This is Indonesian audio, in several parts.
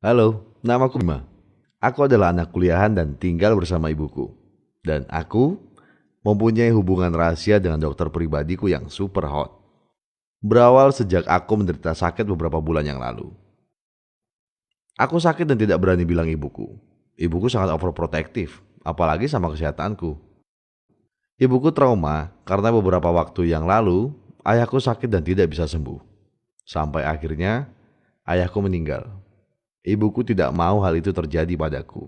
Halo, namaku Bima. Aku adalah anak kuliahan dan tinggal bersama ibuku. Dan aku mempunyai hubungan rahasia dengan dokter pribadiku yang super hot. Berawal sejak aku menderita sakit beberapa bulan yang lalu. Aku sakit dan tidak berani bilang ibuku. Ibuku sangat overprotective, apalagi sama kesehatanku. Ibuku trauma karena beberapa waktu yang lalu ayahku sakit dan tidak bisa sembuh. Sampai akhirnya ayahku meninggal. Ibuku tidak mau hal itu terjadi padaku.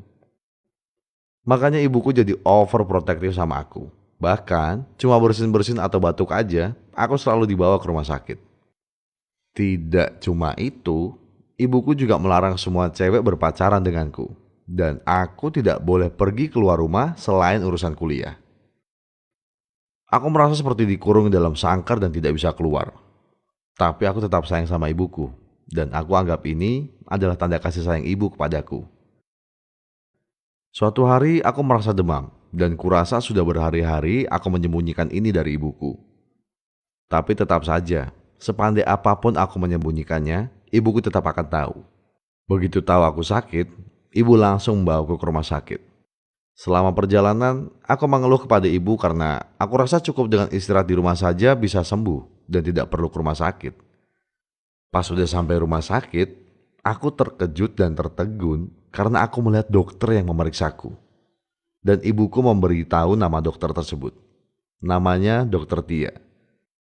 Makanya ibuku jadi overprotective sama aku. Bahkan cuma bersin-bersin atau batuk aja, aku selalu dibawa ke rumah sakit. Tidak cuma itu, ibuku juga melarang semua cewek berpacaran denganku. Dan aku tidak boleh pergi keluar rumah selain urusan kuliah. Aku merasa seperti dikurung dalam sangkar dan tidak bisa keluar. Tapi aku tetap sayang sama ibuku. Dan aku anggap ini adalah tanda kasih sayang ibu kepadaku. Suatu hari aku merasa demam dan kurasa sudah berhari-hari aku menyembunyikan ini dari ibuku. Tapi tetap saja, sepandai apapun aku menyembunyikannya, ibuku tetap akan tahu. Begitu tahu aku sakit, ibu langsung membawaku ke rumah sakit. Selama perjalanan, aku mengeluh kepada ibu karena aku rasa cukup dengan istirahat di rumah saja bisa sembuh dan tidak perlu ke rumah sakit. Pas sudah sampai rumah sakit, aku terkejut dan tertegun karena aku melihat dokter yang memeriksaku. Dan ibuku memberitahu nama dokter tersebut. Namanya Dokter Tia.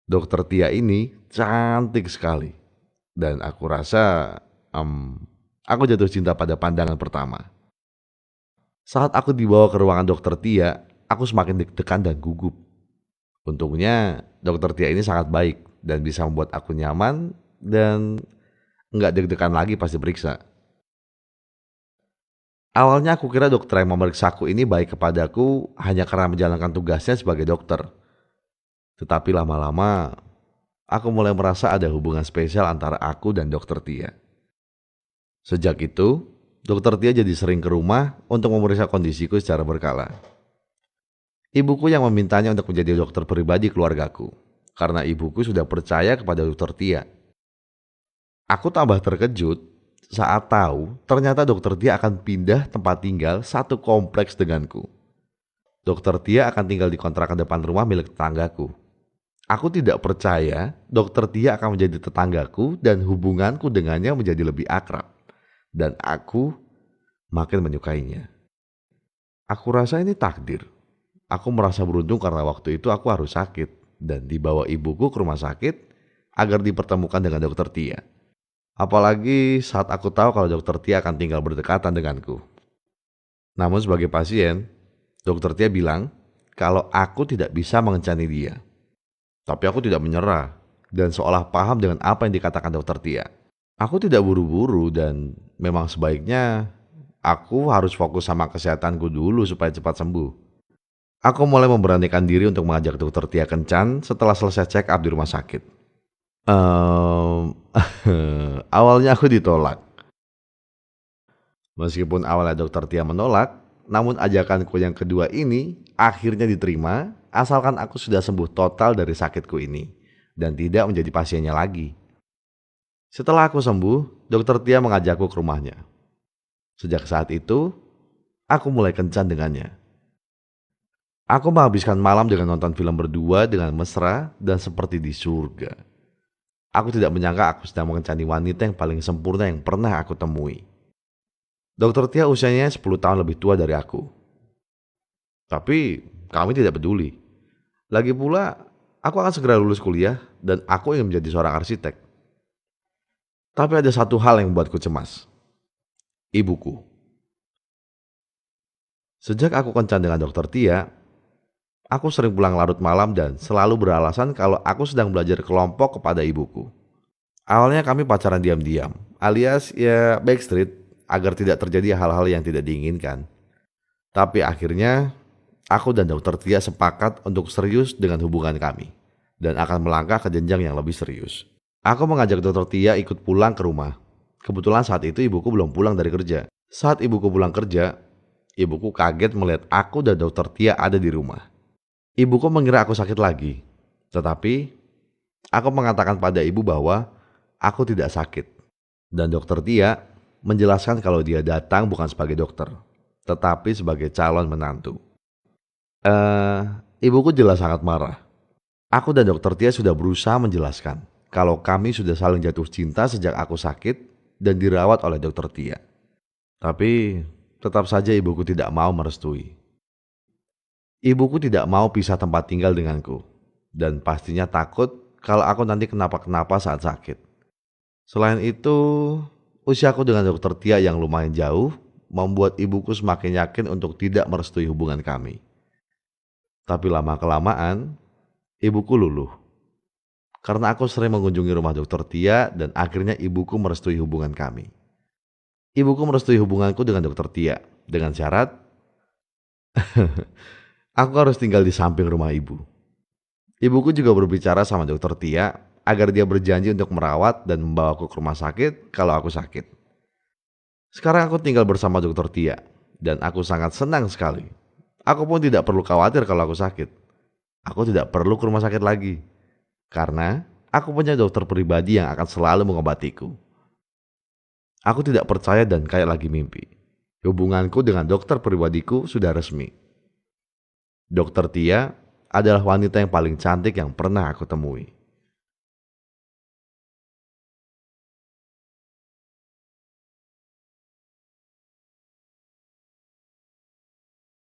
Dokter Tia ini cantik sekali. Dan aku rasa aku jatuh cinta pada pandangan pertama. Saat aku dibawa ke ruangan Dokter Tia, aku semakin deg-degan dan gugup. Untungnya Dokter Tia ini sangat baik dan bisa membuat aku nyaman dan nggak deg-degan lagi pas diperiksa. Awalnya aku kira dokter yang memeriksaku ini baik kepadaku hanya karena menjalankan tugasnya sebagai dokter. Tetapi lama-lama aku mulai merasa ada hubungan spesial antara aku dan dokter Tia. Sejak itu, dokter Tia jadi sering ke rumah untuk memeriksa kondisiku secara berkala. Ibuku yang memintanya untuk menjadi dokter pribadi keluargaku, karena ibuku sudah percaya kepada dokter Tia. Aku tambah terkejut saat tahu ternyata dokter Tia akan pindah tempat tinggal satu kompleks denganku. Dokter Tia akan tinggal di kontrakan depan rumah milik tetanggaku. Aku tidak percaya dokter Tia akan menjadi tetanggaku dan hubunganku dengannya menjadi lebih akrab. Dan aku makin menyukainya. Aku rasa ini takdir. Aku merasa beruntung karena waktu itu aku harus sakit dan dibawa ibuku ke rumah sakit agar dipertemukan dengan dokter Tia. Apalagi saat aku tahu kalau dokter Tia akan tinggal berdekatan denganku. Namun sebagai pasien, dokter Tia bilang kalau aku tidak bisa mengencani dia. Tapi aku tidak menyerah dan seolah paham dengan apa yang dikatakan dokter Tia. Aku tidak buru-buru dan memang sebaiknya aku harus fokus sama kesehatanku dulu supaya cepat sembuh. Aku mulai memberanikan diri untuk mengajak dokter Tia kencan setelah selesai check up di rumah sakit. Ehm, Awalnya aku ditolak. Meskipun awalnya dokter Tia menolak, namun ajakanku yang kedua ini akhirnya diterima asalkan aku sudah sembuh total dari sakitku ini dan tidak menjadi pasiennya lagi. Setelah aku sembuh, dokter Tia mengajakku ke rumahnya. Sejak saat itu, aku mulai kencan dengannya. Aku menghabiskan malam dengan nonton film berdua dengan mesra dan seperti di surga. Aku tidak menyangka aku sedang mengencani wanita yang paling sempurna yang pernah aku temui. Dokter Tia usianya 10 tahun lebih tua dari aku. Tapi kami tidak peduli. Lagi pula, aku akan segera lulus kuliah dan aku ingin menjadi seorang arsitek. Tapi ada satu hal yang membuatku cemas. Ibuku. Sejak aku kencan dengan dokter Tia, aku sering pulang larut malam dan selalu beralasan kalau aku sedang belajar kelompok kepada ibuku. Awalnya kami pacaran diam-diam, alias ya backstreet agar tidak terjadi hal-hal yang tidak diinginkan. Tapi akhirnya aku dan dokter Tia sepakat untuk serius dengan hubungan kami dan akan melangkah ke jenjang yang lebih serius. Aku mengajak dokter Tia ikut pulang ke rumah. Kebetulan saat itu ibuku belum pulang dari kerja. Saat ibuku pulang kerja, ibuku kaget melihat aku dan dokter Tia ada di rumah. Ibuku mengira aku sakit lagi. Tetapi aku mengatakan pada ibu bahwa aku tidak sakit. Dan dokter Tia menjelaskan kalau dia datang bukan sebagai dokter, tetapi sebagai calon menantu. Eh, Ibuku jelas sangat marah. Aku dan dokter Tia sudah berusaha menjelaskan kalau kami sudah saling jatuh cinta sejak aku sakit dan dirawat oleh dokter Tia. Tapi tetap saja ibuku tidak mau merestui. Ibuku tidak mau pisah tempat tinggal denganku dan pastinya takut kalau aku nanti kenapa-kenapa saat sakit. Selain itu, usiaku dengan dokter Tia yang lumayan jauh membuat ibuku semakin yakin untuk tidak merestui hubungan kami. Tapi lama-kelamaan, ibuku luluh. Karena aku sering mengunjungi rumah dokter Tia dan akhirnya ibuku merestui hubungan kami. Ibuku merestui hubunganku dengan dokter Tia dengan syarat aku harus tinggal di samping rumah ibu. Ibuku juga berbicara sama dokter Tia agar dia berjanji untuk merawat dan membawaku ke rumah sakit kalau aku sakit. Sekarang aku tinggal bersama dokter Tia dan aku sangat senang sekali. Aku pun tidak perlu khawatir kalau aku sakit. Aku tidak perlu ke rumah sakit lagi karena aku punya dokter pribadi yang akan selalu mengobatiku. Aku tidak percaya dan kayak lagi mimpi. Hubunganku dengan dokter pribadiku sudah resmi. Dokter Tia adalah wanita yang paling cantik yang pernah aku temui.